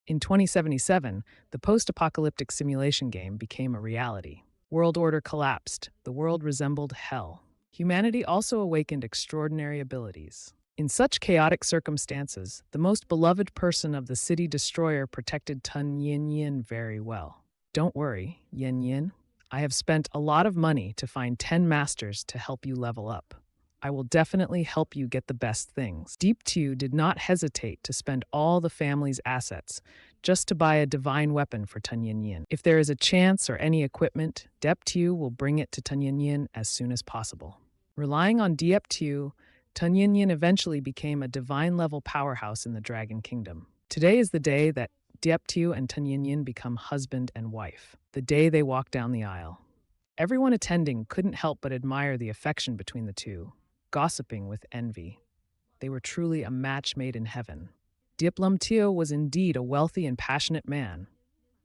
In 2077, the post-apocalyptic simulation game became a reality. World order collapsed. The world resembled hell. Humanity also awakened extraordinary abilities. In such chaotic circumstances, the most beloved person of the city destroyer protected Tun Yin Yin very well. Don't worry, Yin Yin. I have spent a lot of money to find 10 masters to help you level up. I will definitely help you get the best things. Deep Tew did not hesitate to spend all the family's assets just to buy a divine weapon for Tun Yin Yin. If there is a chance or any equipment, Deep Tew will bring it to Tun Yin Yin as soon as possible. Relying on Deep Tew, Tun Yin Yin eventually became a divine-level powerhouse in the Dragon Kingdom. Today is the day that Deep Tew and Tun Yin Yin become husband and wife, the day they walk down the aisle. Everyone attending couldn't help but admire the affection between the two, gossiping with envy. They were truly a match made in heaven. Deep Lum Teo was indeed a wealthy and passionate man.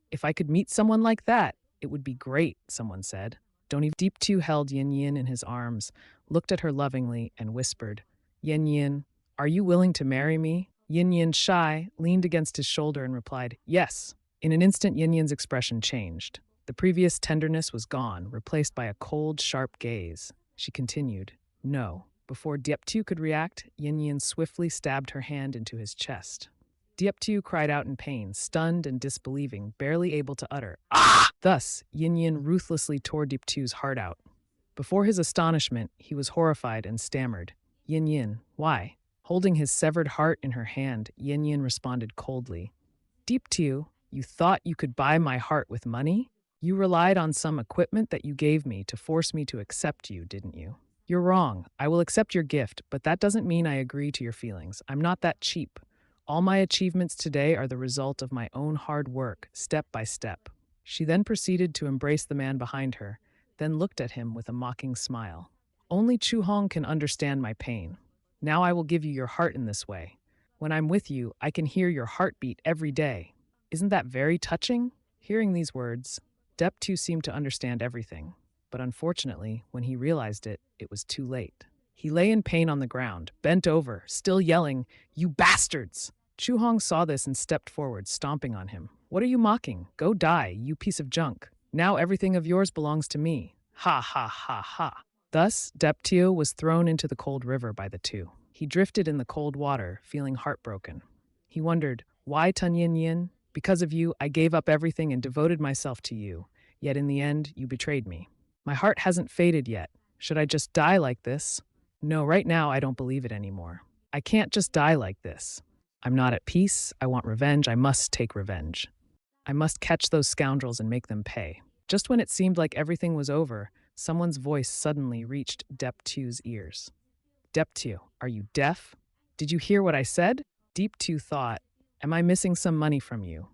If I could meet someone like that, it would be great, someone said. Don't even. Deep Tew held Yin Yin in his arms, looked at her lovingly, and whispered, Yin Yin, are you willing to marry me? Yin Yin, shy, leaned against his shoulder and replied, yes. In an instant, Yin Yin's expression changed. The previous tenderness was gone, replaced by a cold, sharp gaze. She continued, no. Before Deep Tew could react, Yin Yin swiftly stabbed her hand into his chest. Deep Tew cried out in pain, stunned and disbelieving, barely able to utter, ah! Thus, Yin Yin ruthlessly tore Deep Tew's heart out. Before his astonishment, he was horrified and stammered, Yin Yin, why? Holding his severed heart in her hand, Yin Yin responded coldly, Deep Tew, you thought you could buy my heart with money? You relied on some equipment that you gave me to force me to accept you, didn't you? You're wrong. I will accept your gift, but that doesn't mean I agree to your feelings. I'm not that cheap. All my achievements today are the result of my own hard work, step by step. She then proceeded to embrace the man behind her, then looked at him with a mocking smile. Only Chu Hong can understand my pain. Now I will give you your heart in this way. When I'm with you, I can hear your heartbeat every day. Isn't that very touching? Hearing these words, Deep Tew seemed to understand everything. But unfortunately, when he realized it, it was too late. He lay in pain on the ground, bent over, still yelling, you bastards! Chu Hong saw this and stepped forward, stomping on him. What are you mocking? Go die, you piece of junk. Now everything of yours belongs to me. Ha ha ha ha. Thus, Deep Tew was thrown into the cold river by the two. He drifted in the cold water, feeling heartbroken. He wondered, why Tun Yin Yin? Because of you, I gave up everything and devoted myself to you. Yet in the end, you betrayed me. My heart hasn't faded yet. Should I just die like this? No, right now I don't believe it anymore. I can't just die like this. I'm not at peace. I want revenge. I must take revenge. I must catch those scoundrels and make them pay. Just when it seemed like everything was over, someone's voice suddenly reached Deep Tew's ears. Deep Tew, are you deaf? Did you hear what I said? Deep Tew thought, am I missing some money from you?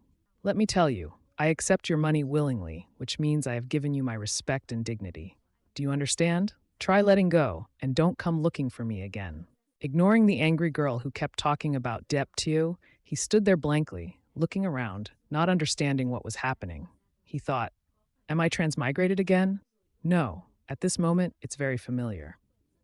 Let me tell you. I accept your money willingly, which means I have given you my respect and dignity. Do you understand? Try letting go, and don't come looking for me again. Ignoring the angry girl who kept talking about Deep Tew, he stood there blankly, looking around, not understanding what was happening. He thought, am I transmigrated again? No, at this moment, it's very familiar.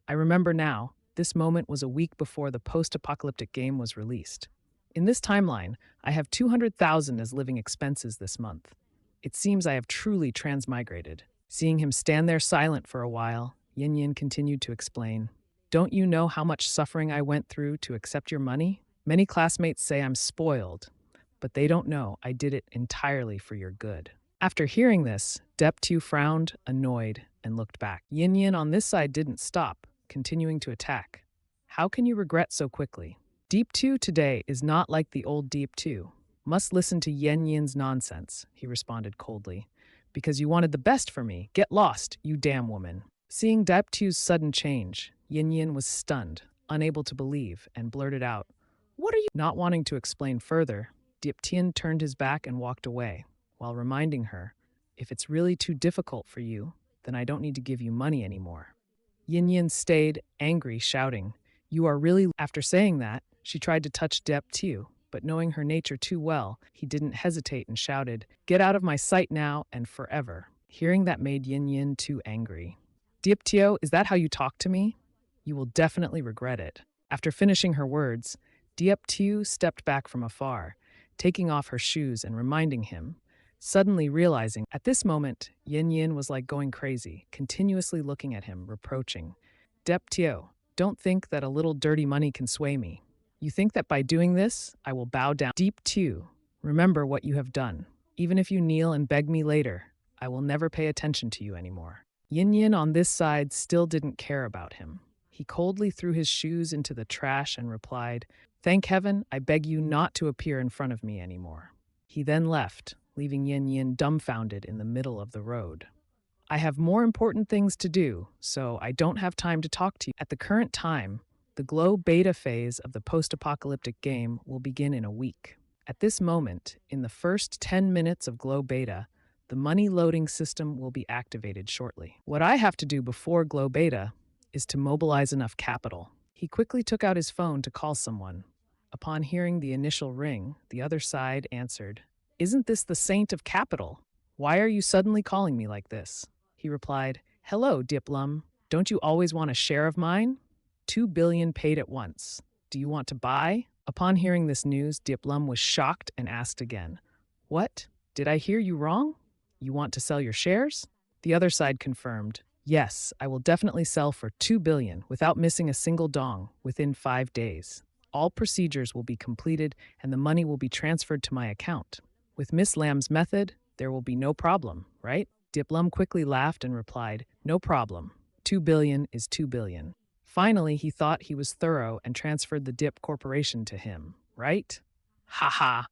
I remember now, this moment was a week before the post-apocalyptic game was released. In this timeline, I have 200,000 as living expenses this month. It seems I have truly transmigrated. Seeing him stand there silent for a while, Yin Yin continued to explain, don't you know how much suffering I went through to accept your money? Many classmates say I'm spoiled, but they don't know I did it entirely for your good. After hearing this, Deep Tew frowned, annoyed, and looked back. Yin Yin on this side didn't stop, continuing to attack. How can you regret so quickly? Deep Tew today is not like the old Deep Tew. Must listen to Yin Yin's nonsense, he responded coldly. Because you wanted the best for me. Get lost, you damn woman. Seeing Deep Tew's sudden change, Yin Yin was stunned, unable to believe, and blurted out, what are you? Not wanting to explain further, Deep Tew turned his back and walked away, while reminding her, if it's really too difficult for you, then I don't need to give you money anymore. Yin Yin stayed, angry, shouting, you are really... After saying that, she tried to touch Deep Tew, but knowing her nature too well, he didn't hesitate and shouted, get out of my sight now and forever. Hearing that made Yin Yin too angry. Deep Tew, is that how you talk to me? You will definitely regret it. After finishing her words, Deep Tew stepped back from afar, taking off her shoes and reminding him, suddenly realizing at this moment, Yin Yin was like going crazy, continuously looking at him, reproaching. Dep Tio, don't think that a little dirty money can sway me. You think that by doing this, I will bow down. Deep Tio, remember what you have done. Even if you kneel and beg me later, I will never pay attention to you anymore. Yin Yin on this side still didn't care about him. He coldly threw his shoes into the trash and replied, Thank heaven, I beg you not to appear in front of me anymore. He then left, leaving Yin Yin dumbfounded in the middle of the road. I have more important things to do, so I don't have time to talk to you. At the current time, the Glow beta phase of the post-apocalyptic game will begin in a week. At this moment, in the first 10 minutes of Glow beta, the money loading system will be activated shortly. What I have to do before Glow beta is to mobilize enough capital. He quickly took out his phone to call someone. Upon hearing the initial ring, the other side answered, Isn't this the saint of capital? Why are you suddenly calling me like this? He replied, Hello, Diplom. Don't you always want a share of mine? 2 billion paid at once. Do you want to buy? Upon hearing this news, Diplom was shocked and asked again, What? Did I hear you wrong? You want to sell your shares? The other side confirmed, Yes, I will definitely sell for 2 billion without missing a single dong within 5 days. All procedures will be completed and the money will be transferred to my account. With Miss Lamb's method, there will be no problem, right? Diplom quickly laughed and replied, No problem. 2 billion is 2 billion. Finally, he thought he was thorough and transferred the Dip Corporation to him, right? Ha ha.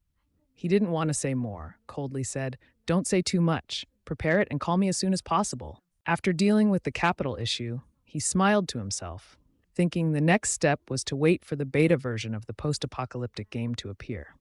He didn't want to say more, coldly said, Don't say too much. Prepare it and call me as soon as possible. After dealing with the capital issue, he smiled to himself, thinking the next step was to wait for the beta version of the post-apocalyptic game to appear.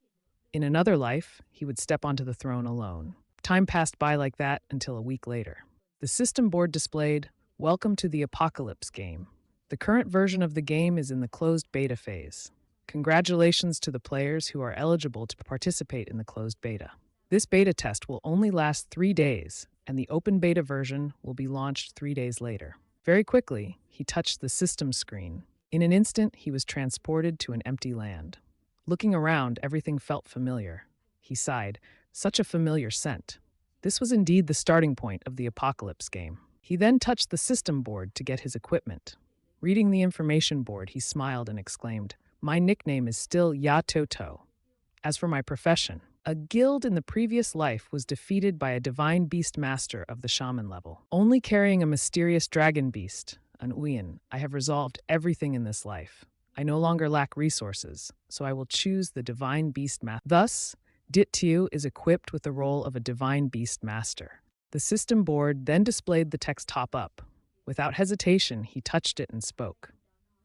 In another life, he would step onto the throne alone. Time passed by like that until a week later. The system board displayed, Welcome to the Apocalypse game. The current version of the game is in the closed beta phase. Congratulations to the players who are eligible to participate in the closed beta. This beta test will only last 3 days, and the open beta version will be launched 3 days later. Very quickly, he touched the system screen. In an instant, he was transported to an empty land. Looking around, everything felt familiar. He sighed, such a familiar scent. This was indeed the starting point of the Apocalypse game. He then touched the system board to get his equipment. Reading the information board, he smiled and exclaimed, My nickname is still Ya Toto. As for my profession, a guild in the previous life was defeated by a divine beast master of the shaman level. Only carrying a mysterious dragon beast, an Uyin, I have resolved everything in this life. I no longer lack resources, so I will choose the divine beast master. Thus, Dit Tiu is equipped with the role of a divine beast master. The system board then displayed the text top up. Without hesitation, he touched it and spoke.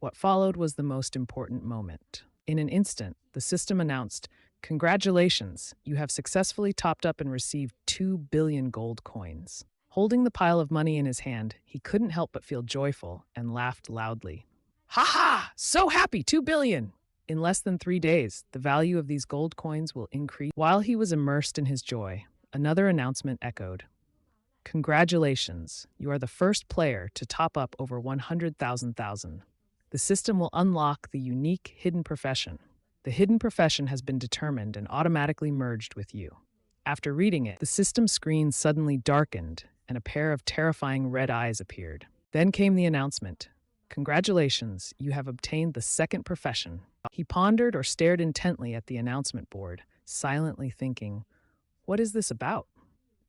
What followed was the most important moment. In an instant, the system announced, Congratulations, you have successfully topped up and received 2 billion gold coins. Holding the pile of money in his hand, he couldn't help but feel joyful and laughed loudly. Ha ha! So happy, 2 billion! In less than 3 days, the value of these gold coins will increase. While he was immersed in his joy, another announcement echoed. Congratulations, you are the first player to top up over 100,000. The system will unlock the unique hidden profession. The hidden profession has been determined and automatically merged with you. After reading it, the system screen suddenly darkened and a pair of terrifying red eyes appeared. Then came the announcement. Congratulations, you have obtained the second profession. He pondered or stared intently at the announcement board, silently thinking, What is this about?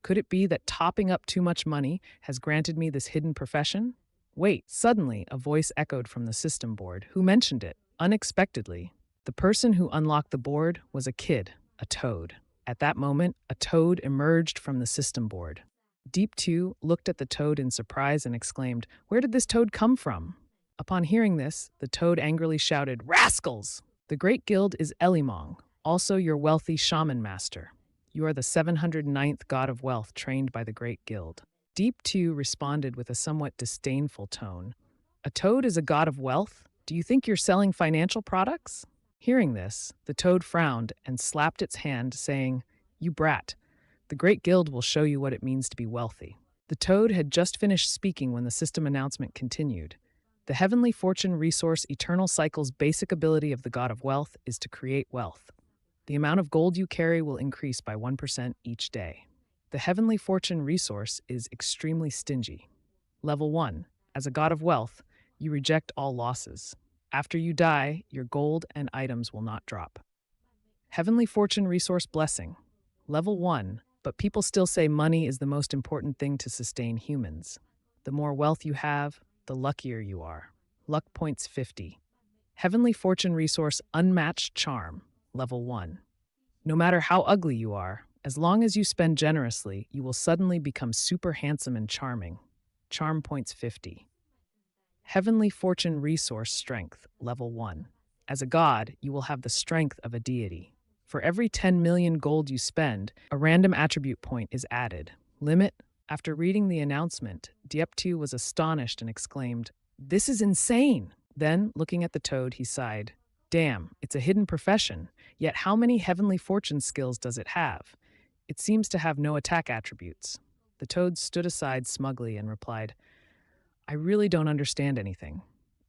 Could it be that topping up too much money has granted me this hidden profession? Wait, suddenly a voice echoed from the system board. Who mentioned it? Unexpectedly, the person who unlocked the board was a kid, a toad. At that moment, a toad emerged from the system board. Deep Two looked at the toad in surprise and exclaimed, Where did this toad come from? Upon hearing this, the toad angrily shouted, Rascals! The great guild is Elimong, also your wealthy shaman master. You are the 709th god of wealth trained by the great guild. Deep Two responded with a somewhat disdainful tone. A toad is a god of wealth? Do you think you're selling financial products? Hearing this, the toad frowned and slapped its hand, saying, You brat, the great guild will show you what it means to be wealthy. The toad had just finished speaking when the system announcement continued. The Heavenly Fortune Resource Eternal Cycle's basic ability of the god of wealth is to create wealth. The amount of gold you carry will increase by 1% each day. The heavenly fortune resource is extremely stingy. Level 1. As a god of wealth, you reject all losses. After you die, your gold and items will not drop. Heavenly fortune resource blessing. Level 1. But people still say money is the most important thing to sustain humans. The more wealth you have, the luckier you are. Luck points 50. Heavenly fortune resource unmatched charm. Level 1. No matter how ugly you are, as long as you spend generously, you will suddenly become super handsome and charming. Charm points 50. Heavenly fortune resource strength. Level 1. As a god, you will have the strength of a deity. For every 10 million gold you spend, a random attribute point is added. Limit? After reading the announcement, Dieptu was astonished and exclaimed, "This is insane!" Then, looking at the toad, he sighed, "Damn, it's a hidden profession. Yet how many heavenly fortune skills does it have? It seems to have no attack attributes." The toad stood aside smugly and replied, "I really don't understand anything.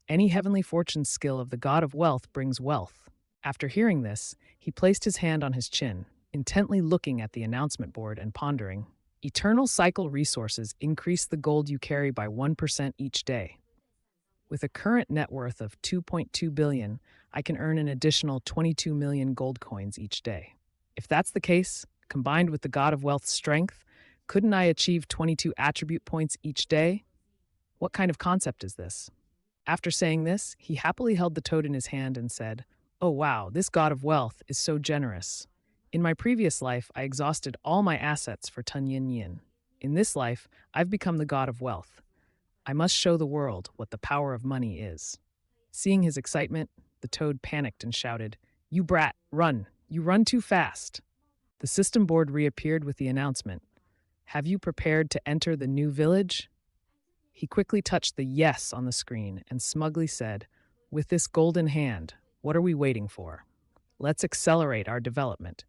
Any heavenly fortune skill of the god of wealth brings wealth." After hearing this, he placed his hand on his chin, intently looking at the announcement board and pondering. Eternal cycle resources increase the gold you carry by 1% each day. With a current net worth of 2.2 billion, I can earn an additional 22 million gold coins each day. If that's the case, combined with the god of wealth's strength, couldn't I achieve 22 attribute points each day? What kind of concept is this? After saying this, he happily held the toad in his hand and said, "Oh wow, this god of wealth is so generous. In my previous life, I exhausted all my assets for Tun Yin Yin. In this life, I've become the god of wealth. I must show the world what the power of money is." Seeing his excitement, the toad panicked and shouted, "You brat, run! You run too fast!" The system board reappeared with the announcement, "Have you prepared to enter the new village?" He quickly touched the yes on the screen and smugly said, "With this golden hand, what are we waiting for? Let's accelerate our development."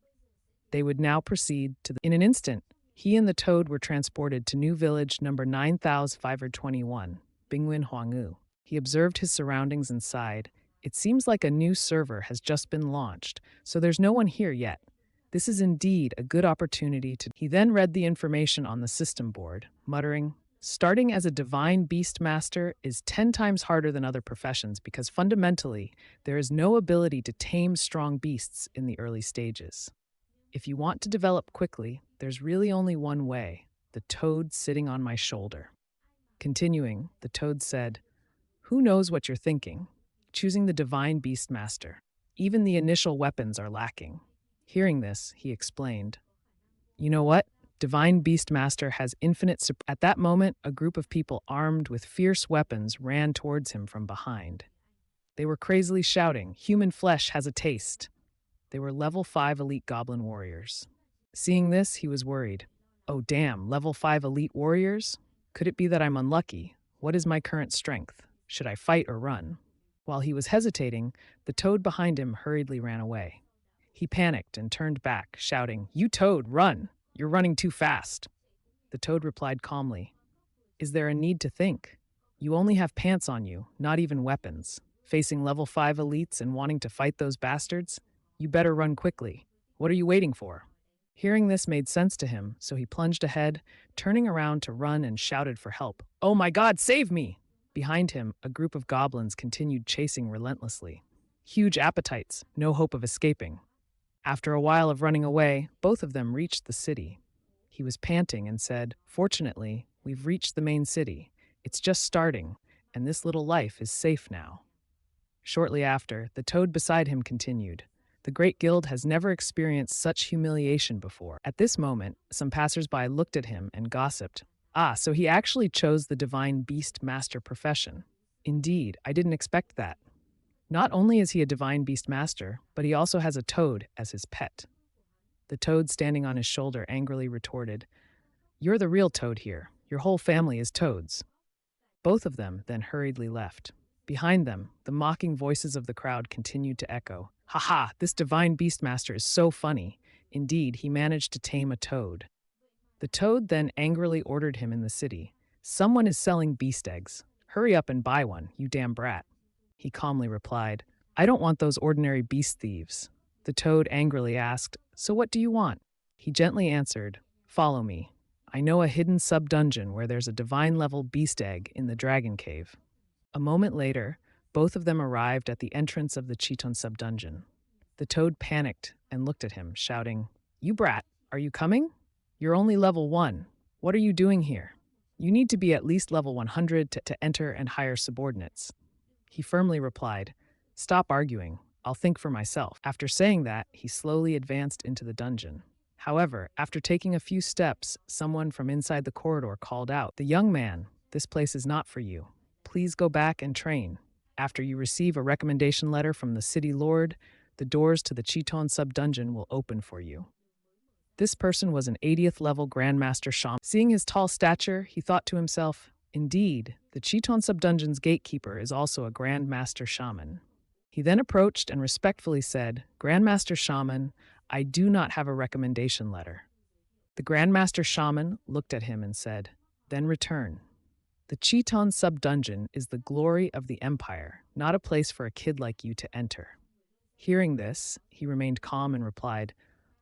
They would now proceed to In an instant, he and the toad were transported to new village number 9521, Bingwin Huangu. He observed his surroundings and sighed. It seems like a new server has just been launched, so there's no one here yet. This is indeed a good opportunity to... He then read the information on the system board, muttering, "Starting as a divine beast master is 10 times harder than other professions because fundamentally, there is no ability to tame strong beasts in the early stages. If you want to develop quickly, there's really only one way, the toad sitting on my shoulder." Continuing, the toad said, "Who knows what you're thinking? Choosing the divine beast master. Even the initial weapons are lacking." Hearing this, he explained, "You know what? Divine beast master has infinite..." At that moment, a group of people armed with fierce weapons ran towards him from behind. They were crazily shouting, "Human flesh has a taste." They were level 5 elite goblin warriors. Seeing this, he was worried. "Oh damn, level 5 elite warriors? Could it be that I'm unlucky? What is my current strength? Should I fight or run?" While he was hesitating, the toad behind him hurriedly ran away. He panicked and turned back, shouting, "You toad, run! You're running too fast." The toad replied calmly, "Is there a need to think? You only have pants on you, not even weapons. Facing level 5 elites and wanting to fight those bastards? You better run quickly. What are you waiting for?" Hearing this made sense to him, so he plunged ahead, turning around to run and shouted for help. "Oh my god, save me!" Behind him, a group of goblins continued chasing relentlessly. Huge appetites, no hope of escaping. After a while of running away, both of them reached the city. He was panting and said, "Fortunately, we've reached the main city. It's just starting, and this little life is safe now." Shortly after, the toad beside him continued, "The Great Guild has never experienced such humiliation before." At this moment, some passersby looked at him and gossiped, "Ah, so he actually chose the divine beast master profession. Indeed, I didn't expect that. Not only is he a divine beast master, but he also has a toad as his pet." The toad standing on his shoulder angrily retorted, "You're the real toad here. Your whole family is toads." Both of them then hurriedly left. Behind them, the mocking voices of the crowd continued to echo, "Ha ha, this divine beastmaster is so funny. Indeed, he managed to tame a toad." The toad then angrily ordered him in the city, "Someone is selling beast eggs. Hurry up and buy one, you damn brat." He calmly replied, "I don't want those ordinary beast thieves." The toad angrily asked, "So what do you want?" He gently answered, "Follow me. I know a hidden sub-dungeon where there's a divine-level beast egg in the dragon cave." A moment later, both of them arrived at the entrance of the Chiton sub-dungeon. The toad panicked and looked at him, shouting, "You brat, are you coming? You're only level 1. What are you doing here? You need to be at least level 100 to enter and hire subordinates." He firmly replied, "Stop arguing. I'll think for myself." After saying that, he slowly advanced into the dungeon. However, after taking a few steps, someone from inside the corridor called out, "The young man, this place is not for you. Please go back and train. After you receive a recommendation letter from the city lord, the doors to the Chiton sub-dungeon will open for you." This person was an 80th level Grandmaster Shaman. Seeing his tall stature, he thought to himself, "Indeed, the Chiton sub-dungeon's gatekeeper is also a Grandmaster Shaman." He then approached and respectfully said, "Grandmaster Shaman, I do not have a recommendation letter." The Grandmaster Shaman looked at him and said, "Then return. The Chiton sub-dungeon is the glory of the Empire, not a place for a kid like you to enter." Hearing this, he remained calm and replied,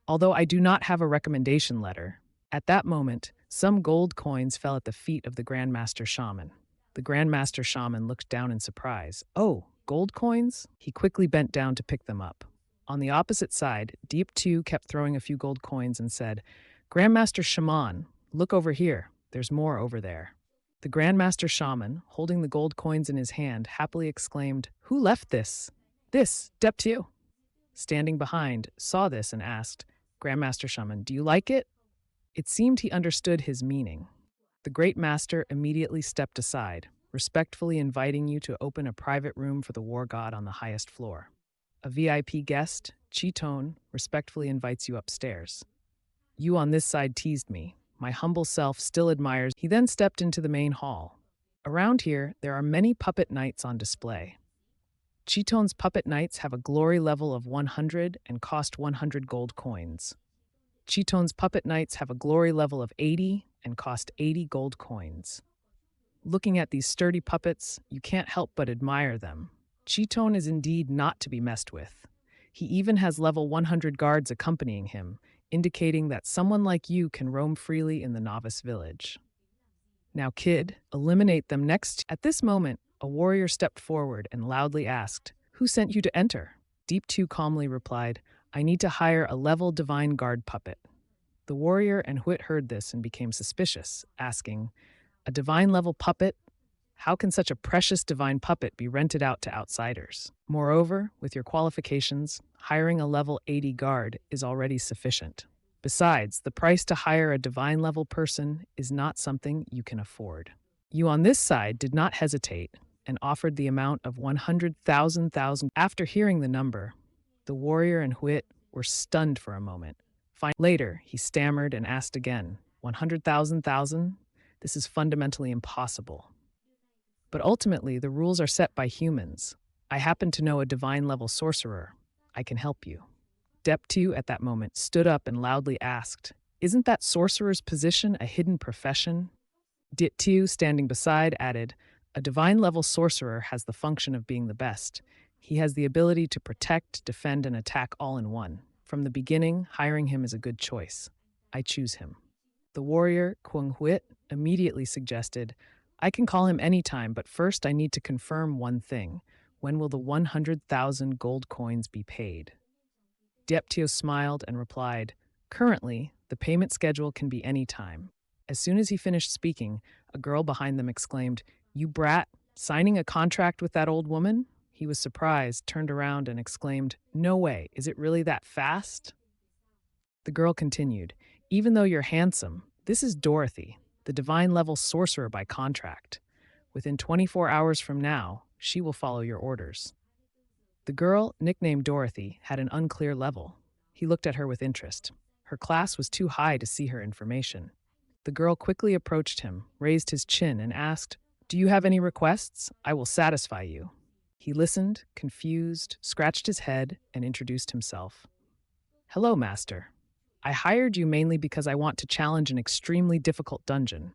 "Although I do not have a recommendation letter." At that moment, some gold coins fell at the feet of the Grandmaster Shaman. The Grandmaster Shaman looked down in surprise. "Oh, gold coins?" He quickly bent down to pick them up. On the opposite side, Deep 2 kept throwing a few gold coins and said, "Grandmaster Shaman, look over here. There's more over there." The Grandmaster Shaman, holding the gold coins in his hand, happily exclaimed, "Who left this?" "This, Deep 2." Standing behind, saw this and asked, "Grandmaster Shaman, do you like it?" It seemed he understood his meaning. The Great Master immediately stepped aside, respectfully inviting you to open a private room for the war god on the highest floor. A VIP guest, Chiton, respectfully invites you upstairs. "You on this side teased me. My humble self still admires." He then stepped into the main hall. Around here, there are many puppet knights on display. Chiton's puppet knights have a glory level of 100 and cost 100 gold coins. Chiton's puppet knights have a glory level of 80 and cost 80 gold coins. Looking at these sturdy puppets, you can't help but admire them. Chiton is indeed not to be messed with. He even has level 100 guards accompanying him, indicating that someone like you can roam freely in the novice village. "Now, kid, eliminate them next." At this moment, a warrior stepped forward and loudly asked, "Who sent you to enter?" Deep 2 calmly replied, "I need to hire a level divine guard puppet." The warrior and Hwit heard this and became suspicious, asking, "A divine level puppet? How can such a precious divine puppet be rented out to outsiders? Moreover, with your qualifications, hiring a level 80 guard is already sufficient. Besides, the price to hire a divine level person is not something you can afford." You on this side did not hesitate and offered the amount of 100,000. After hearing the number, the warrior and Hwit were stunned for a moment. Later, he stammered and asked again, 100,000? This is fundamentally impossible. But ultimately, the rules are set by humans. I happen to know a divine level sorcerer. I can help you. Deep 2 at that moment stood up and loudly asked, "Isn't that sorcerer's position a hidden profession?" Deep 2, standing beside, added, "A divine level sorcerer has the function of being the best. He has the ability to protect, defend, and attack all in one. From the beginning, hiring him is a good choice. I choose him." The warrior, Kwang Hwit, immediately suggested, "I can call him anytime, but first I need to confirm one thing. When will the 100,000 gold coins be paid?" Deeptio smiled and replied, "Currently, the payment schedule can be any time." As soon as he finished speaking, a girl behind them exclaimed, "You brat, signing a contract with that old woman?" He was surprised, turned around, and exclaimed, "No way, is it really that fast?" The girl continued, "Even though you're handsome, this is Dorothy, the divine level sorcerer by contract. Within 24 hours from now, she will follow your orders." The girl, nicknamed Dorothy, had an unclear level. He looked at her with interest. Her class was too high to see her information. The girl quickly approached him, raised his chin, and asked, "Do you have any requests? I will satisfy you." He listened, confused, scratched his head, and introduced himself. "Hello, Master. I hired you mainly because I want to challenge an extremely difficult dungeon."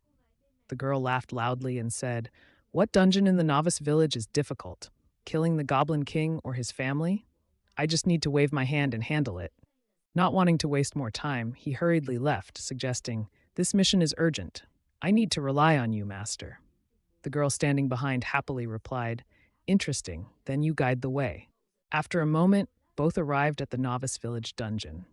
The girl laughed loudly and said, "What dungeon in the novice village is difficult? Killing the Goblin King or his family?" I just need to wave my hand and handle it. Not wanting to waste more time, he hurriedly left, suggesting, "This mission is urgent. I need to rely on you, master." The girl standing behind happily replied, "Interesting, then you guide the way." After a moment, both arrived at the novice village dungeon.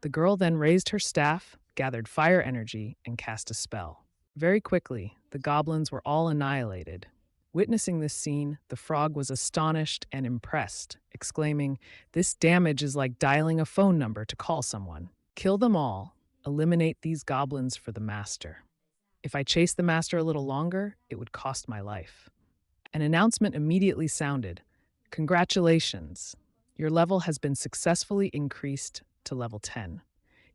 The girl then raised her staff, gathered fire energy, and cast a spell. Very quickly, the goblins were all annihilated. Witnessing this scene, the frog was astonished and impressed, exclaiming, "This damage is like dialing a phone number to call someone. Kill them all. Eliminate these goblins for the master. If I chased the master a little longer, it would cost my life." An announcement immediately sounded. "Congratulations! Your level has been successfully increased to level 10.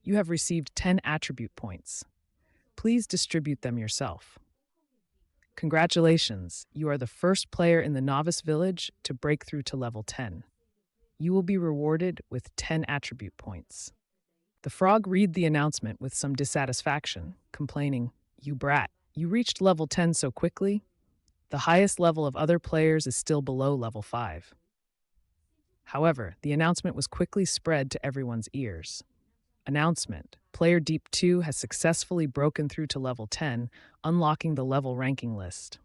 You have received 10 attribute points. Please distribute them yourself. Congratulations, you are the first player in the novice village to break through to level 10. You will be rewarded with 10 attribute points." The frog read the announcement with some dissatisfaction, complaining, "You brat, you reached level 10 so quickly? The highest level of other players is still below level 5. However, the announcement was quickly spread to everyone's ears. Announcement: Player Deep 2 has successfully broken through to level 10, unlocking the level ranking list.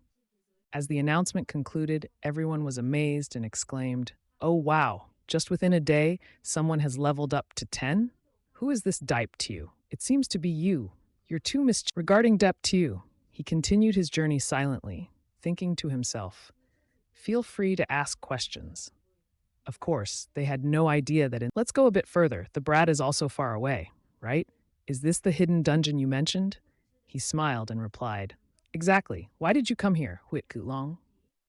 As the announcement concluded, everyone was amazed and exclaimed, "Oh wow, just within a day, someone has leveled up to 10? Who is this Deep 2? It seems to be you. You're too Regarding Deep 2, he continued his journey silently, thinking to himself, "Feel free to ask questions." Of course, they had no idea that Let's go a bit further. The brat is also far away, right? Is this the hidden dungeon you mentioned? He smiled and replied, "Exactly. Why did you come here, Huit Kutlong?"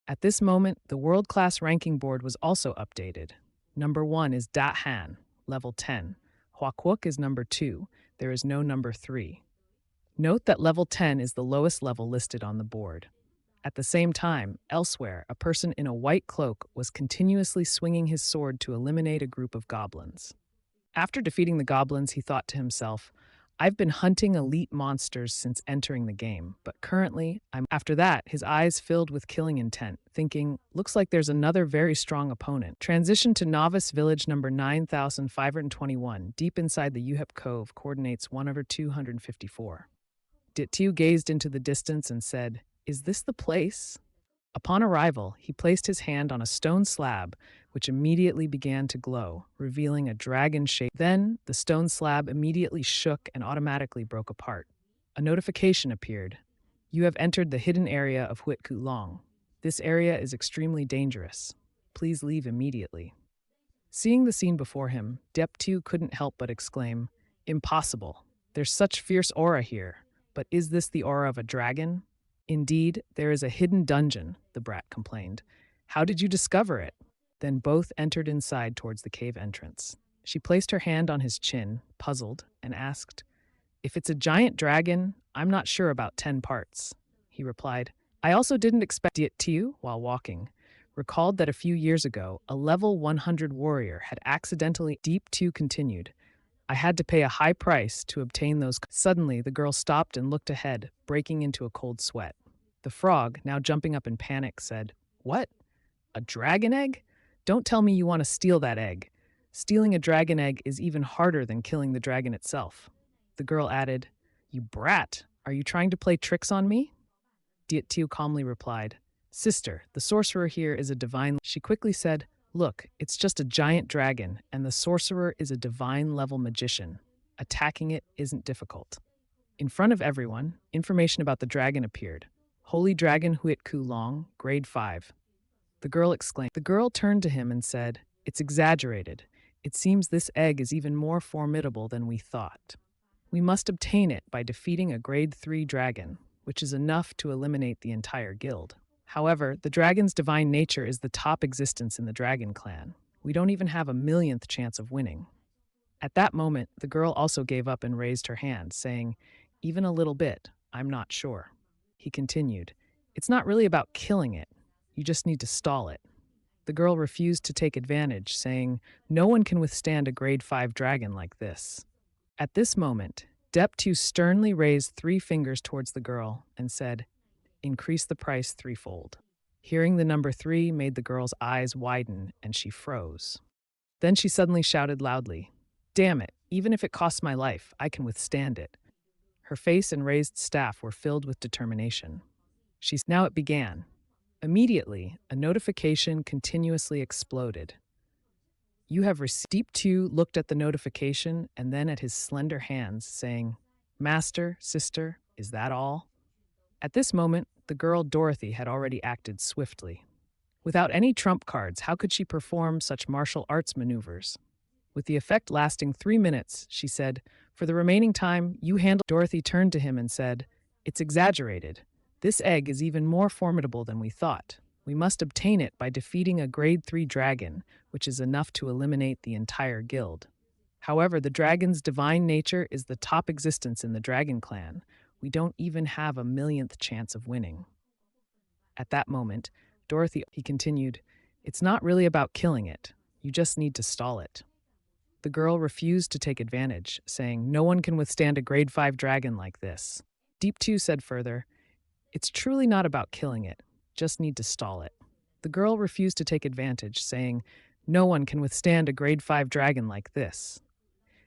At this moment, the world-class ranking board was also updated. Number 1 is Dat Han, level 10. Hua Kwuk is number 2. There is no number 3. Note that level 10 is the lowest level listed on the board. At the same time, elsewhere, a person in a white cloak was continuously swinging his sword to eliminate a group of goblins. After defeating the goblins, he thought to himself, "I've been hunting elite monsters since entering the game, but currently, I'm..." After that, his eyes filled with killing intent, thinking, "Looks like there's another very strong opponent." Transition to Novice Village number 9521, deep inside the Uhep Cove, coordinates 1/254. Dittiu gazed into the distance and said, "Is this the place?" Upon arrival, he placed his hand on a stone slab, which immediately began to glow, revealing a dragon shape. Then, the stone slab immediately shook and automatically broke apart. A notification appeared. "You have entered the hidden area of Huit Kutlong. This area is extremely dangerous. Please leave immediately." Seeing the scene before him, Deptu couldn't help but exclaim, "Impossible. There's such fierce aura here. But is this the aura of a dragon?" "Indeed, there is a hidden dungeon," the brat complained. "How did you discover it?" Then both entered inside towards the cave entrance. She placed her hand on his chin, puzzled, and asked, "If it's a giant dragon, I'm not sure about 10 parts." He replied, "I also didn't expect it to you," while walking. Recalled that a few years ago, a level 100 warrior had accidentally... Deep 2 continued, "I had to pay a high price to obtain those..." Suddenly, the girl stopped and looked ahead, breaking into a cold sweat. The frog, now jumping up in panic, said, "What? A dragon egg? Don't tell me you want to steal that egg. Stealing a dragon egg is even harder than killing the dragon itself." The girl added, "You brat, are you trying to play tricks on me?" Diettiu calmly replied, "Sister, the sorcerer here is a divine..." She quickly said, "Look, it's just a giant dragon, and the sorcerer is a divine-level magician. Attacking it isn't difficult." In front of everyone, information about the dragon appeared. "Holy Dragon Huit Kutlong, Grade 5. The girl exclaimed. The girl turned to him and said, "It's exaggerated. It seems this egg is even more formidable than we thought. We must obtain it by defeating a Grade 3 dragon, which is enough to eliminate the entire guild. However, the dragon's divine nature is the top existence in the dragon clan. We don't even have a millionth chance of winning." At that moment, the girl also gave up and raised her hand, saying, "Even a little bit, I'm not sure." He continued, "It's not really about killing it. You just need to stall it." The girl refused to take advantage, saying, "No one can withstand a Grade 5 dragon like this." At this moment, Deptu sternly raised 3 fingers towards the girl and said, "Increase the price 3-fold." Hearing the number 3 made the girl's eyes widen and she froze. Then she suddenly shouted loudly, "Damn it, even if it costs my life, I can withstand it." Her face and raised staff were filled with determination. Now it began. Immediately, a notification continuously exploded. "You have received." Deep 2 looked at the notification and then at his slender hands, saying, "Master, sister, is that all?" At this moment, the girl Dorothy had already acted swiftly. Without any trump cards, how could she perform such martial arts maneuvers? With the effect lasting 3 minutes, she said, "For the remaining time, you handle." Dorothy turned to him and said, "It's exaggerated. This egg is even more formidable than we thought. We must obtain it by defeating a grade 3 dragon, which is enough to eliminate the entire guild. However, the dragon's divine nature is the top existence in the dragon clan. We don't even have a millionth chance of winning." At that moment, he continued, "It's not really about killing it. You just need to stall it." The girl refused to take advantage, saying, "No one can withstand a grade 5 dragon like this." Deep 2 said further, "It's truly not about killing it. Just need to stall it." The girl refused to take advantage, saying, "No one can withstand a grade 5 dragon like this."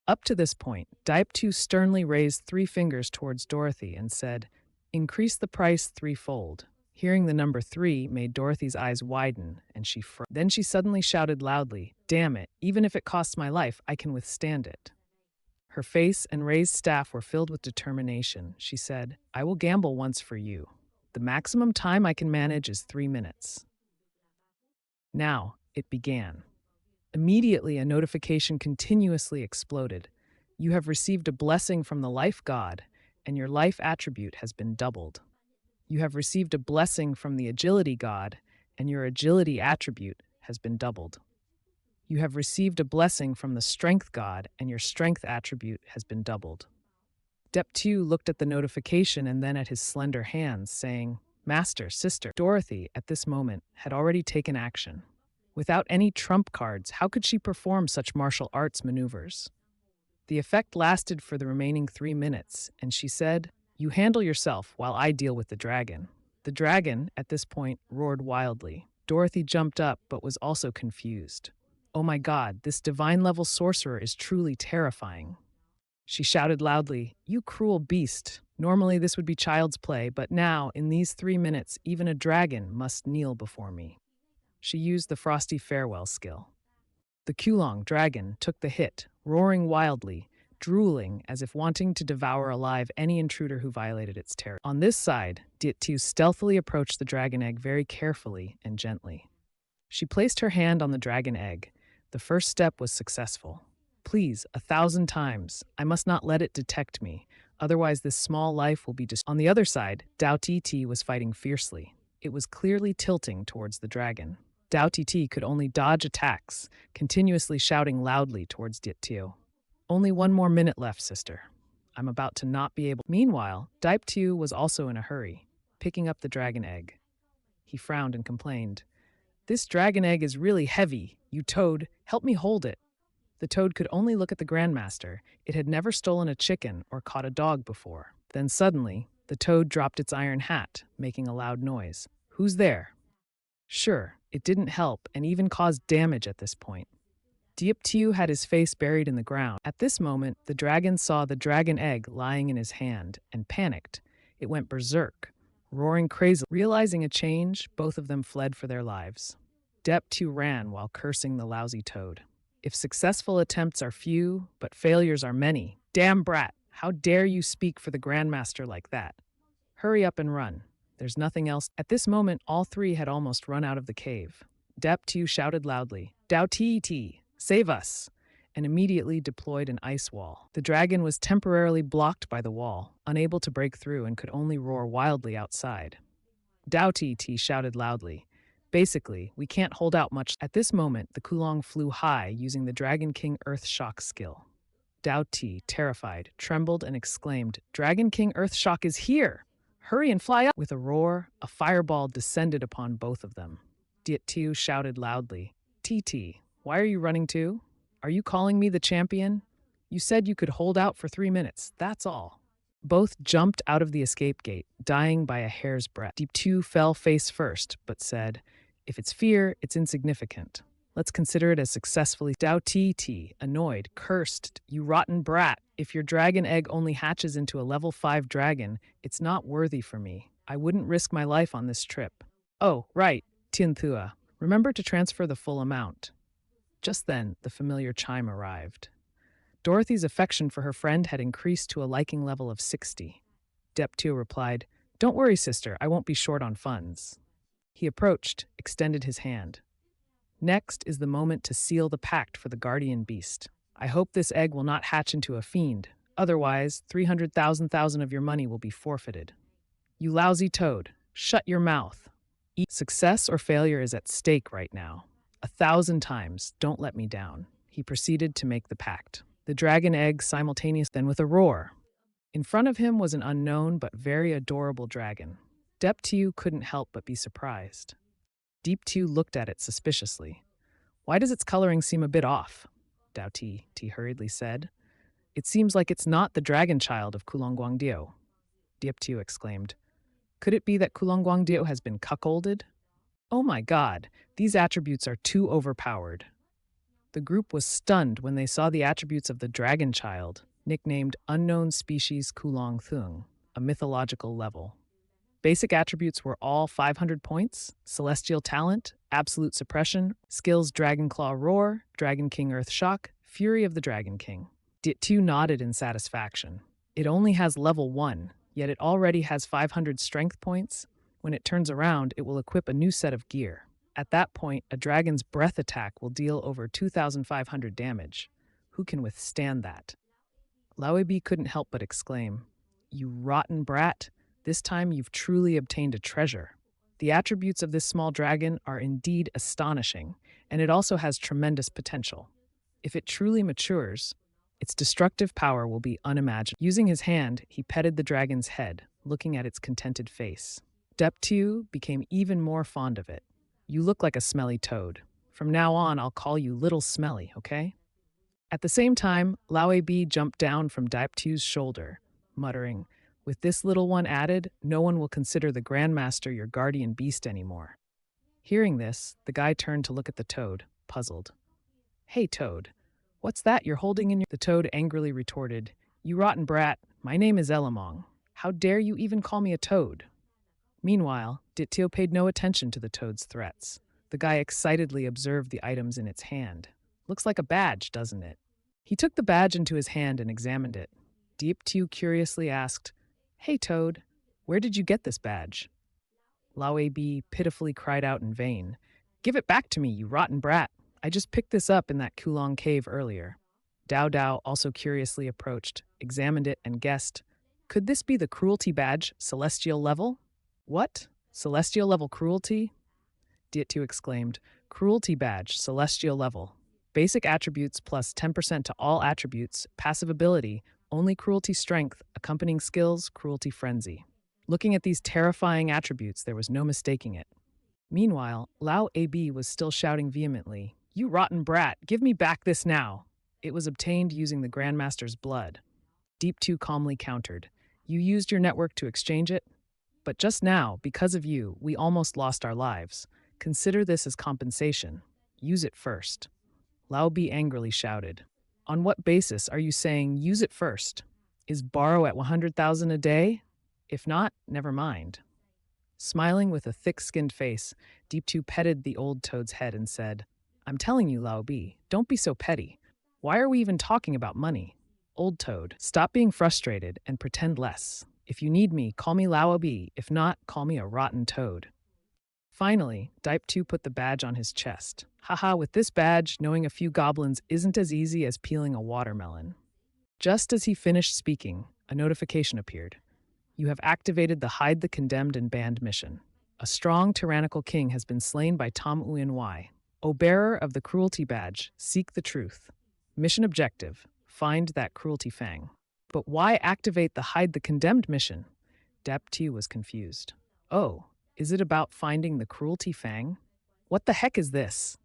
Up to this point, Deep 2 sternly raised 3 fingers towards Dorothy and said, "Increase the price 3-fold." Hearing the number 3 made Dorothy's eyes widen, and Then she suddenly shouted loudly, "Damn it, even if it costs my life, I can withstand it." Her face and raised staff were filled with determination. She said, "I will gamble once for you. The maximum time I can manage is 3 minutes." Now, it began. Immediately, a notification continuously exploded. "You have received a blessing from the life god, and your life attribute has been doubled. You have received a blessing from the agility god, and your agility attribute has been doubled. You have received a blessing from the strength god, and your strength attribute has been doubled." Dep 2 looked at the notification and then at his slender hands, saying, "Master, sister." Dorothy, at this moment, had already taken action. Without any trump cards, how could she perform such martial arts maneuvers? The effect lasted for the remaining 3 minutes, and she said, "You handle yourself while I deal with the dragon." The dragon, at this point, roared wildly. Dorothy jumped up but was also confused. "Oh my god, this divine-level sorcerer is truly terrifying." She shouted loudly, "You cruel beast! Normally this would be child's play, but now, in these 3 minutes, even a dragon must kneel before me." She used the Frosty Farewell skill. The Kulong dragon took the hit, roaring wildly, drooling as if wanting to devour alive any intruder who violated its territory. On this side, Diettu stealthily approached the dragon egg very carefully and gently. She placed her hand on the dragon egg. The first step was successful. "Please, 1,000 times, I must not let it detect me, otherwise this small life will be destroyed." On the other side, Dao Ti was fighting fiercely. It was clearly tilting towards the dragon. Dao Ti could only dodge attacks, continuously shouting loudly towards Diettu. "Only 1 more minute left, sister. I'm about to not be able." Meanwhile, Deep 2 was also in a hurry, picking up the dragon egg. He frowned and complained, "This dragon egg is really heavy. You toad, help me hold it." The toad could only look at the grandmaster. It had never stolen a chicken or caught a dog before. Then suddenly, the toad dropped its iron hat, making a loud noise. "Who's there?" Sure, it didn't help and even caused damage at this point. Dieptiu had his face buried in the ground. At this moment, the dragon saw the dragon egg lying in his hand and panicked. It went berserk, roaring crazily. Realizing a change, both of them fled for their lives. Dieptiu ran while cursing the lousy toad. "If successful attempts are few, but failures are many. Damn brat, how dare you speak for the Grandmaster like that? Hurry up and run. There's nothing else." At this moment, all 3 had almost run out of the cave. Dieptiu shouted loudly, "Dao Ti, save us!" and immediately deployed an ice wall. The dragon was temporarily blocked by the wall, unable to break through and could only roar wildly outside. Dao Ti shouted loudly, "Basically, we can't hold out much." At this moment, the Kulong flew high using the Dragon King Earth Shock skill. Dao Ti, terrified, trembled and exclaimed, "Dragon King Earth Shock is here! Hurry and fly up!" With a roar, a fireball descended upon both of them. Diettiu shouted loudly, "Ti, why are you running too? Are you calling me the champion? You said you could hold out for 3 minutes, that's all." Both jumped out of the escape gate, dying by a hair's breadth. Diettiu fell face first, but said, "If it's fear, it's insignificant. Let's consider it as successfully. Dao Ti, annoyed, cursed, you rotten brat. If your dragon egg only hatches into a level 5 dragon, it's not worthy for me. I wouldn't risk my life on this trip. Oh, right, Tianthua. Remember to transfer the full amount. Just then, the familiar chime arrived. Dorothy's affection for her friend had increased to a liking level of 60. Deptio replied, "Don't worry, sister, I won't be short on funds." He approached, extended his hand. Next is the moment to seal the pact for the guardian beast. I hope this egg will not hatch into a fiend. Otherwise, 300,000 of your money will be forfeited. You lousy toad, shut your mouth. Success or failure is at stake right now. 1,000 times, don't let me down. He proceeded to make the pact. The dragon egg simultaneous then with a roar. In front of him was an unknown but very adorable dragon. Deptiu couldn't help but be surprised. Deeptiu looked at it suspiciously. Why does its coloring seem a bit off? Dao Ti hurriedly said. It seems like it's not the dragon child of Kulongguangdio. Deeptiu exclaimed. Could it be that Kulongguangdio has been cuckolded? Oh my god, these attributes are too overpowered. The group was stunned when they saw the attributes of the dragon child, nicknamed Unknown Species Kulong Thung, a mythological level. Basic attributes were all 500 points: Celestial Talent, Absolute Suppression, Skills Dragon Claw Roar, Dragon King Earth Shock, Fury of the Dragon King. Dittu nodded in satisfaction. It only has level 1, yet it already has 500 strength points. When it turns around, it will equip a new set of gear. At that point, a dragon's breath attack will deal over 2,500 damage. Who can withstand that? Laoebi couldn't help but exclaim, You rotten brat! This time you've truly obtained a treasure. The attributes of this small dragon are indeed astonishing, and it also has tremendous potential. If it truly matures, its destructive power will be unimaginable. Using his hand, he petted the dragon's head, looking at its contented face. Deptiu became even more fond of it. You look like a smelly toad. From now on, I'll call you Little Smelly, okay? At the same time, Laoebi jumped down from Deptiu's shoulder, muttering, With this little one added, no one will consider the Grandmaster your guardian beast anymore. Hearing this, the guy turned to look at the toad, puzzled. Hey, toad, what's that you're holding in your... The toad angrily retorted, You rotten brat, my name is Elamong. How dare you even call me a toad? Meanwhile, Ditio paid no attention to the toad's threats. The guy excitedly observed the items in its hand. Looks like a badge, doesn't it? He took the badge into his hand and examined it. Ditio curiously asked, Hey, Toad, where did you get this badge? Laoebi pitifully cried out in vain, Give it back to me, you rotten brat. I just picked this up in that Kulong cave earlier. Dao Dao also curiously approached, examined it, and guessed, Could this be the cruelty badge, celestial level? What? Celestial level cruelty? Dittu exclaimed, Cruelty badge, celestial level. Basic attributes plus 10% to all attributes, passive ability, only cruelty strength, accompanying skills, cruelty frenzy. Looking at these terrifying attributes, there was no mistaking it. Meanwhile, Lao AB was still shouting vehemently, You rotten brat, give me back this now. It was obtained using the Grandmaster's blood. Deep 2 calmly countered, You used your network to exchange it? But just now, because of you, we almost lost our lives. Consider this as compensation. Use it first. Lao B angrily shouted. On what basis are you saying use it first? Is borrow at 100,000 a day? If not, never mind. Smiling with a thick-skinned face, Deep 2 petted the old toad's head and said, I'm telling you, Lao B, don't be so petty. Why are we even talking about money? Old toad, stop being frustrated and pretend less. If you need me, call me Lao B. If not, call me a rotten toad. Finally, Dipe 2 put the badge on his chest. Haha, with this badge, knowing a few goblins isn't as easy as peeling a watermelon. Just as he finished speaking, a notification appeared. You have activated the Hide the Condemned and Banned mission. A strong, tyrannical king has been slain by Tom Uyen Wai. O bearer of the cruelty badge, seek the truth. Mission objective, find that cruelty fang. But why activate the Hide the Condemned mission? Depti was confused. Oh, is it about finding the cruelty fang? What the heck is this?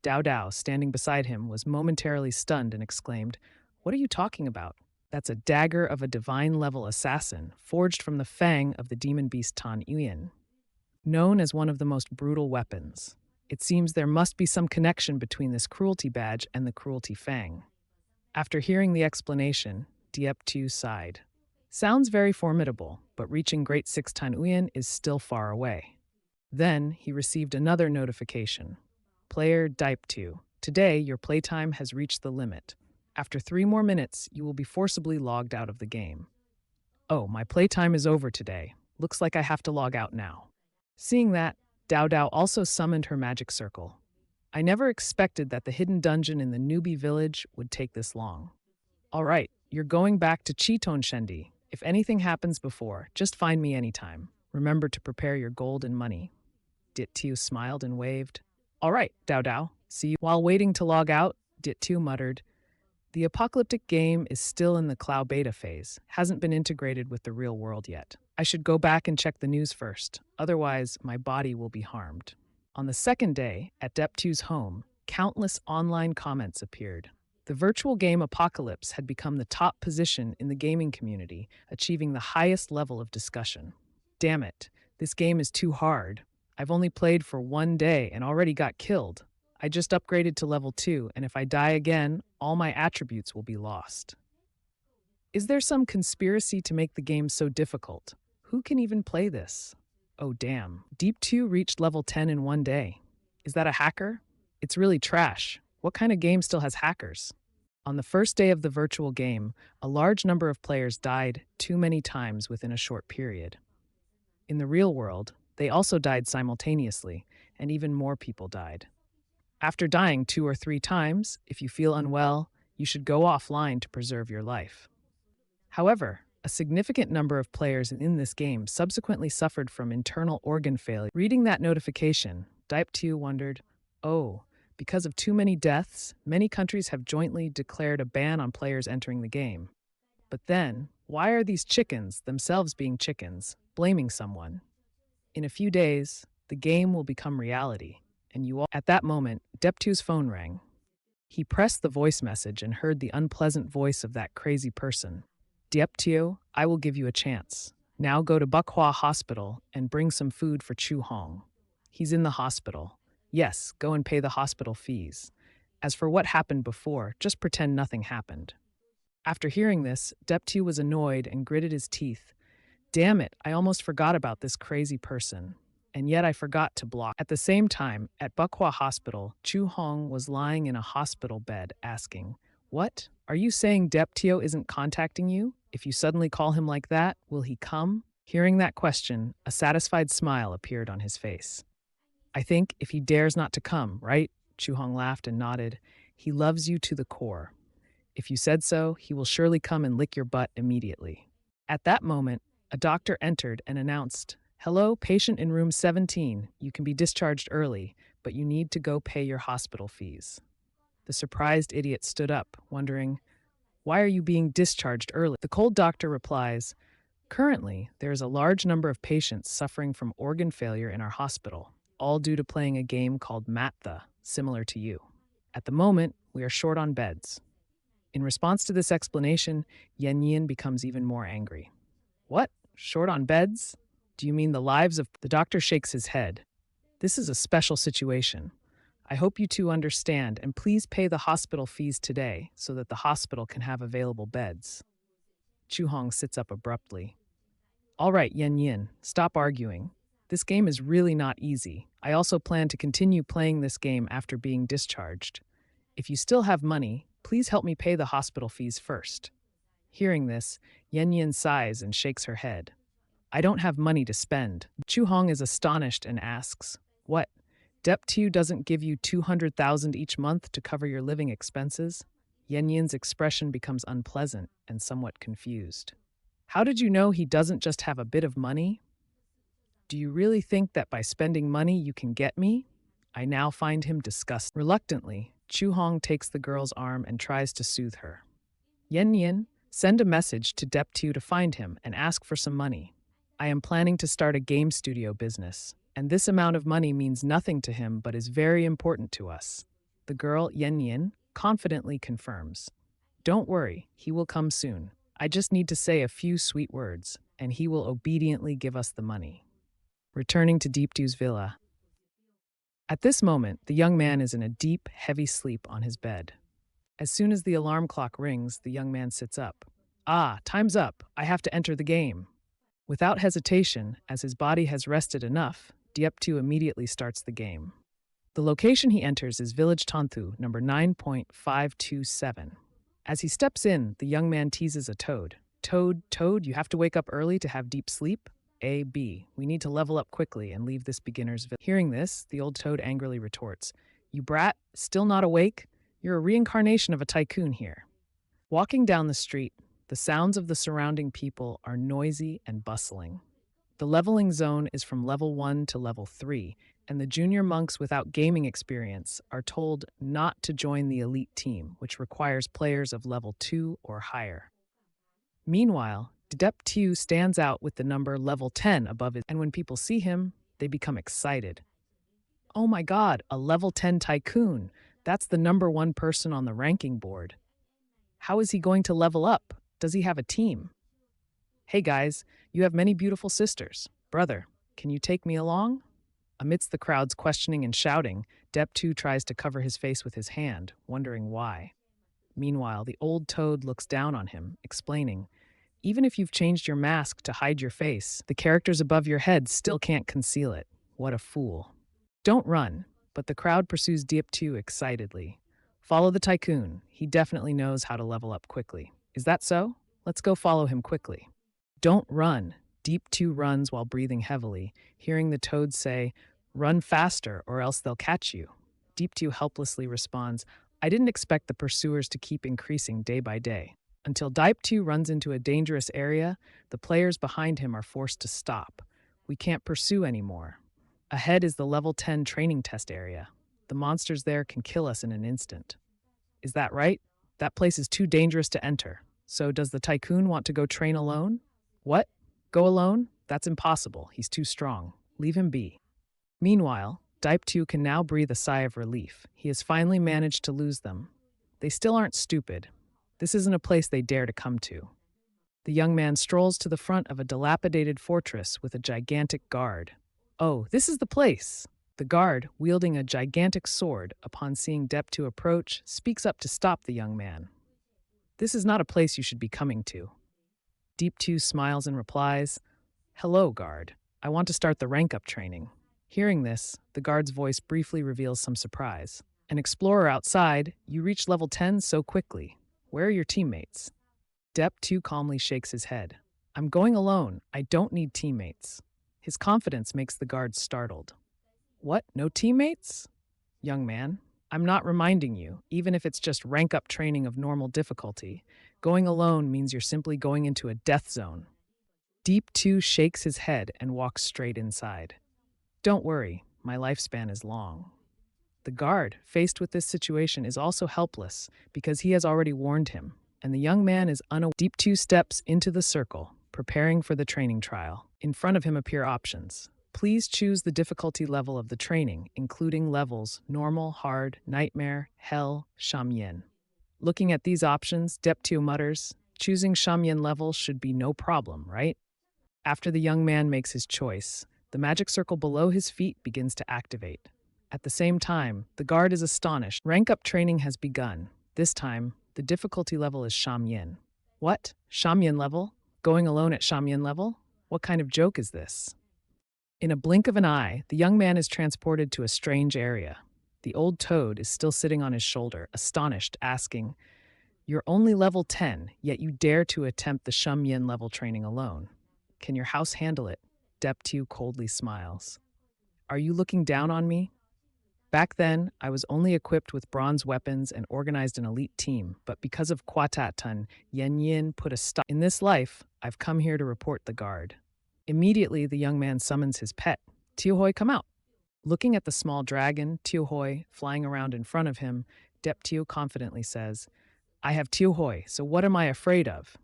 Dao Dao, standing beside him, was momentarily stunned and exclaimed, What are you talking about? That's a dagger of a divine-level assassin, forged from the fang of the demon beast Tan Uyen. Known as one of the most brutal weapons. It seems there must be some connection between this cruelty badge and the cruelty fang. After hearing the explanation, Diep-Tu sighed. Sounds very formidable, but reaching Great Six Tan Uyen is still far away. Then he received another notification. Player Diep-Tu, today your playtime has reached the limit. After 3 more minutes, you will be forcibly logged out of the game. Oh, my playtime is over today. Looks like I have to log out now. Seeing that, Dao Dao also summoned her magic circle. I never expected that the hidden dungeon in the newbie village would take this long. All right, you're going back to Chiton Shendi. If anything happens before, just find me anytime. Remember to prepare your gold and money. Dit-Tu smiled and waved. All right, Dao Dao, see you. While waiting to log out, Dit-Tu muttered, the apocalyptic game is still in the cloud beta phase, hasn't been integrated with the real world yet. I should go back and check the news first, otherwise my body will be harmed. On the second day, at Dep-Tu's home, countless online comments appeared. The virtual game Apocalypse had become the top position in the gaming community, achieving the highest level of discussion. Damn it, this game is too hard. I've only played for 1 day and already got killed. I just upgraded to level 2, and if I die again, all my attributes will be lost. Is there some conspiracy to make the game so difficult? Who can even play this? Oh damn, Deep2 reached level 10 in 1 day. Is that a hacker? It's really trash. What kind of game still has hackers? On the first day of the virtual game, a large number of players died too many times within a short period. In the real world, they also died simultaneously, and even more people died. After dying 2 or 3 times, if you feel unwell, you should go offline to preserve your life. However, a significant number of players in this game subsequently suffered from internal organ failure. Reading that notification, Diep2 wondered, oh, because of too many deaths, many countries have jointly declared a ban on players entering the game. But then, why are these chickens, themselves being chickens, blaming someone? In a few days, the game will become reality, and you all— At that moment, Dep2's phone rang. He pressed the voice message and heard the unpleasant voice of that crazy person. Diep2, I will give you a chance. Now go to Bukhua Hospital and bring some food for Chu Hong. He's in the hospital. Yes, go and pay the hospital fees. As for what happened before, just pretend nothing happened. After hearing this, Dep2 was annoyed and gritted his teeth. Damn it, I almost forgot about this crazy person. And yet I forgot to block. At the same time, at Bukhua Hospital, Chu Hong was lying in a hospital bed asking, what? Are you saying Dep2 isn't contacting you? If you suddenly call him like that, will he come? Hearing that question, a satisfied smile appeared on his face. I think if he dares not to come, right? Chu Hong laughed and nodded. He loves you to the core. If you said so, he will surely come and lick your butt immediately. At that moment, a doctor entered and announced, hello, patient in room 17. You can be discharged early, but you need to go pay your hospital fees. The surprised idiot stood up, wondering, why are you being discharged early? The cold doctor replies, currently, there is a large number of patients suffering from organ failure in our hospital, all due to playing a game called Matha, similar to you. At the moment, we are short on beds. In response to this explanation, Yen Yin becomes even more angry. What? Short on beds? Do you mean the lives of— The doctor shakes his head. This is a special situation. I hope you two understand, and please pay the hospital fees today so that the hospital can have available beds. Chu Hong sits up abruptly. All right, Yen Yin, stop arguing. This game is really not easy. I also plan to continue playing this game after being discharged. If you still have money, please help me pay the hospital fees first. Hearing this, Yen Yin sighs and shakes her head. I don't have money to spend. Chu Hong is astonished and asks, what? Dep2 doesn't give you 200,000 each month to cover your living expenses? Yen Yin's expression becomes unpleasant and somewhat confused. How did you know he doesn't just have a bit of money? Do you really think that by spending money you can get me? I now find him disgusting. Reluctantly, Chu Hong takes the girl's arm and tries to soothe her. Yen Yin, send a message to Dep2 to find him and ask for some money. I am planning to start a game studio business, and this amount of money means nothing to him but is very important to us. The girl, Yen Yin, confidently confirms. Don't worry, he will come soon. I just need to say a few sweet words, and he will obediently give us the money. Returning to Deep2's villa, At this moment, the young man is in a deep, heavy sleep on his bed. As soon as the alarm clock rings, the young man sits up. Ah, time's up. I have to enter the game. Without hesitation, as his body has rested enough, Dieptu immediately starts the game. The location he enters is Village Tanthu, number 9.527. As he steps in, the young man teases a toad. Toad, you have to wake up early to have deep sleep? A, B, we need to level up quickly and leave this beginner's village. Hearing this, the old toad angrily retorts, You brat, still not awake? You're a reincarnation of a tycoon here. Walking down the street, the sounds of the surrounding people are noisy and bustling. The leveling zone is from level 1 to level 3, and the junior monks without gaming experience are told not to join the elite team, which requires players of level 2 or higher. Meanwhile, Dedeptu stands out with the number level 10 above it, and when people see him, they become excited. Oh my god, a level 10 tycoon! That's the number 1 person on the ranking board. How is he going to level up? Does he have a team? Hey guys, you have many beautiful sisters. Brother, can you take me along? Amidst the crowd's questioning and shouting, Deptu tries to cover his face with his hand, wondering why. Meanwhile, the old toad looks down on him, explaining, Even if you've changed your mask to hide your face, the characters above your head still can't conceal it. What a fool. Don't run, but the crowd pursues Deptu excitedly. Follow the tycoon. He definitely knows how to level up quickly. Is that so? Let's go follow him quickly. Don't run. Deep2 runs while breathing heavily, hearing the toad say, Run faster or else they'll catch you. Deep2 helplessly responds, I didn't expect the pursuers to keep increasing day by day. Until Deep2 runs into a dangerous area, the players behind him are forced to stop. We can't pursue anymore. Ahead is the level 10 training test area. The monsters there can kill us in an instant. Is that right? That place is too dangerous to enter. So does the tycoon want to go train alone? What? Go alone? That's impossible. He's too strong. Leave him be. Meanwhile, Deep2 can now breathe a sigh of relief. He has finally managed to lose them. They still aren't stupid. This isn't a place they dare to come to. The young man strolls to the front of a dilapidated fortress with a gigantic guard. Oh, this is the place. The guard, wielding a gigantic sword, upon seeing Deep2 approach, speaks up to stop the young man. This is not a place you should be coming to. Deep2 smiles and replies, Hello, guard. I want to start the rank-up training. Hearing this, the guard's voice briefly reveals some surprise. An explorer outside, you reach level 10 so quickly. Where are your teammates? Deep2 calmly shakes his head. I'm going alone. I don't need teammates. His confidence makes the guard startled. What? No teammates? Young man, I'm not reminding you, even if it's just rank-up training of normal difficulty. Going alone means you're simply going into a death zone. Deep2 shakes his head and walks straight inside. Don't worry, my lifespan is long. The guard, faced with this situation, is also helpless because he has already warned him, and the young man is unaware. Deep2 steps into the circle, preparing for the training trial. In front of him appear options. Please choose the difficulty level of the training, including levels normal, hard, nightmare, hell, shamyen. Looking at these options, Deep2 mutters, choosing shamyen level should be no problem, right? After the young man makes his choice, the magic circle below his feet begins to activate. At the same time, the guard is astonished. Rank-up training has begun. This time, the difficulty level is shamyen. What? Shamyen level? Going alone at shamyen level? What kind of joke is this? In a blink of an eye, the young man is transported to a strange area. The old toad is still sitting on his shoulder, astonished, asking, You're only level 10, yet you dare to attempt the Shamyen level training alone. Can your house handle it? Deep2 coldly smiles. Are you looking down on me? Back then, I was only equipped with bronze weapons and organized an elite team, but because of Kwatatun, Yen Yin put a stop. In this life, I've come here to report the guard. Immediately, the young man summons his pet. Tiohoi, come out. Looking at the small dragon, Tiohoi, flying around in front of him, Deep2 confidently says, I have Tiohoi, so what am I afraid of?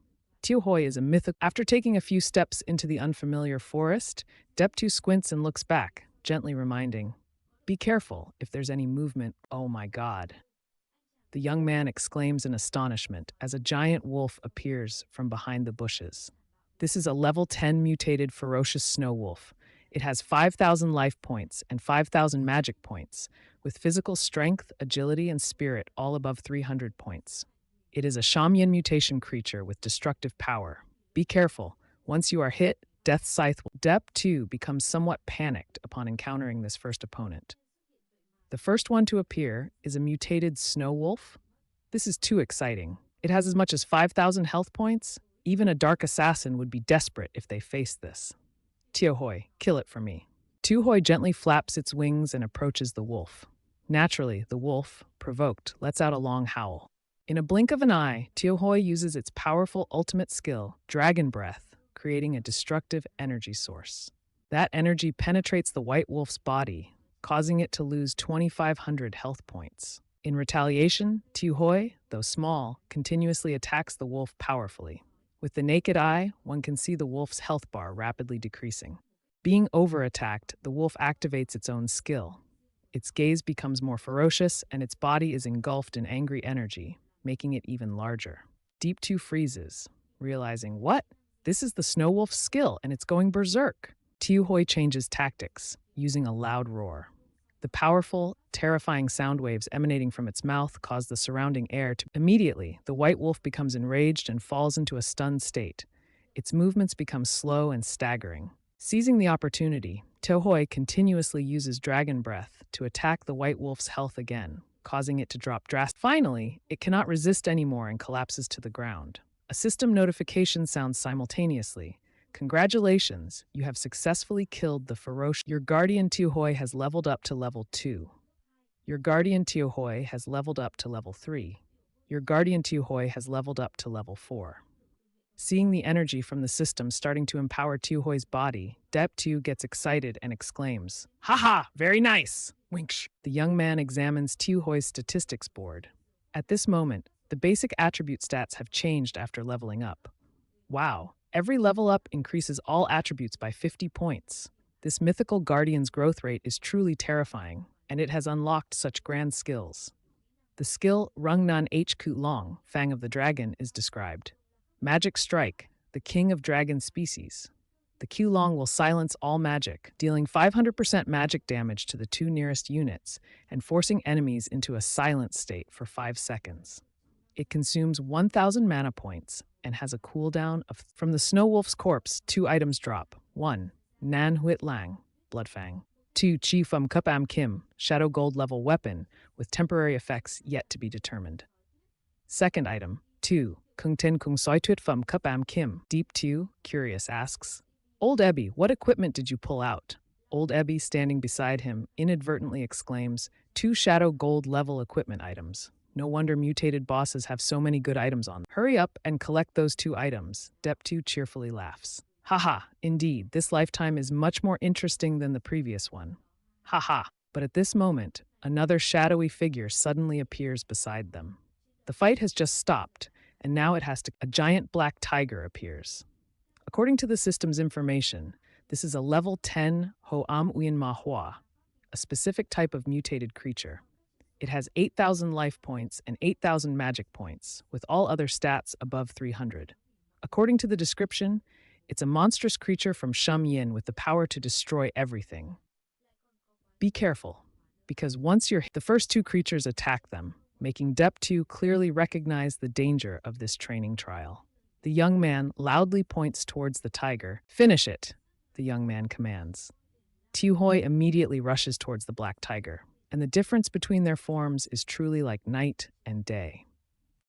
Tiohoi is a mythical. After taking a few steps into the unfamiliar forest, Deep2 squints and looks back, gently reminding, Be careful if there's any movement. Oh my god. The young man exclaims in astonishment as a giant wolf appears from behind the bushes. This is a level 10 mutated ferocious snow wolf. It has 5,000 life points and 5,000 magic points, with physical strength, agility, and spirit all above 300 points. It is a Shamyan mutation creature with destructive power. Be careful. Once you are hit, Death's Scythe will. Dep 2 becomes somewhat panicked upon encountering this first opponent. The first one to appear is a mutated snow wolf. This is too exciting. It has as much as 5,000 health points. Even a dark assassin would be desperate if they faced this. Tiohoi, kill it for me. Tiohoi gently flaps its wings and approaches the wolf. Naturally, the wolf, provoked, lets out a long howl. In a blink of an eye, Tiohoi uses its powerful ultimate skill, Dragon Breath, creating a destructive energy source. That energy penetrates the white wolf's body, causing it to lose 2,500 health points. In retaliation, Tiohoi, though small, continuously attacks the wolf powerfully. With the naked eye, one can see the wolf's health bar rapidly decreasing. Being over-attacked, the wolf activates its own skill. Its gaze becomes more ferocious, and its body is engulfed in angry energy, making it even larger. Deep 2 freezes, realizing, what? This is the snow wolf's skill, and it's going berserk. Tiohoi changes tactics, using a loud roar. The powerful, terrifying sound waves emanating from its mouth cause the surrounding air to. Immediately, the white wolf becomes enraged and falls into a stunned state. Its movements become slow and staggering. Seizing the opportunity, Tiohoi continuously uses Dragon Breath to attack the white wolf's health again, causing it to drop drastically. Finally, it cannot resist anymore and collapses to the ground. A system notification sounds simultaneously. Congratulations, you have successfully killed the ferocious. Your guardian Tiohoi has leveled up to level 2. Your guardian Tiohoi has leveled up to level 3. Your guardian Tiohoi has leveled up to level 4. Seeing the energy from the system starting to empower Tiohoi's body, Dep 2 gets excited and exclaims, "Haha, very nice! Winksh." The young man examines Tiohoi's statistics board. At this moment, the basic attribute stats have changed after leveling up. Wow, every level up increases all attributes by 50 points. This mythical guardian's growth rate is truly terrifying, and it has unlocked such grand skills. The skill Rungnan H. Kut Long, Fang of the Dragon, is described. Magic Strike, the king of dragon species. The Q Long will silence all magic, dealing 500% magic damage to the 2 nearest units and forcing enemies into a silent state for 5 seconds. It consumes 1,000 mana points and has a cooldown of. From the Snow Wolf's corpse, 2 items drop. 1. Nan Huit Lang, Bloodfang. 2. Chi Fum Cup Am Kim, Shadow Gold level weapon with temporary effects yet to be determined. Second item. 2. Kung Ten Kung Soi Tuit Fum Cup Am Kim. Deep 2, curious, asks, Old Ebby, what equipment did you pull out? Old Ebby, standing beside him, inadvertently exclaims, 2 Shadow Gold level equipment items. No wonder mutated bosses have so many good items on them. Hurry up and collect those 2 items. Dep 2 cheerfully laughs. Haha, indeed, this lifetime is much more interesting than the previous one. Haha. But at this moment, another shadowy figure suddenly appears beside them. The fight has just stopped, and now it has to. A giant black tiger appears. According to the system's information, this is a level 10 Hoam Uyen Manhwa, a specific type of mutated creature. It has 8,000 life points and 8,000 magic points, with all other stats above 300. According to the description, it's a monstrous creature from Shum Yin with the power to destroy everything. Be careful, because once you're hit, the first 2 creatures attack them, making Dep 2 clearly recognize the danger of this training trial. The young man loudly points towards the tiger. Finish it, the young man commands. Tiohoi immediately rushes towards the black tiger, and the difference between their forms is truly like night and day.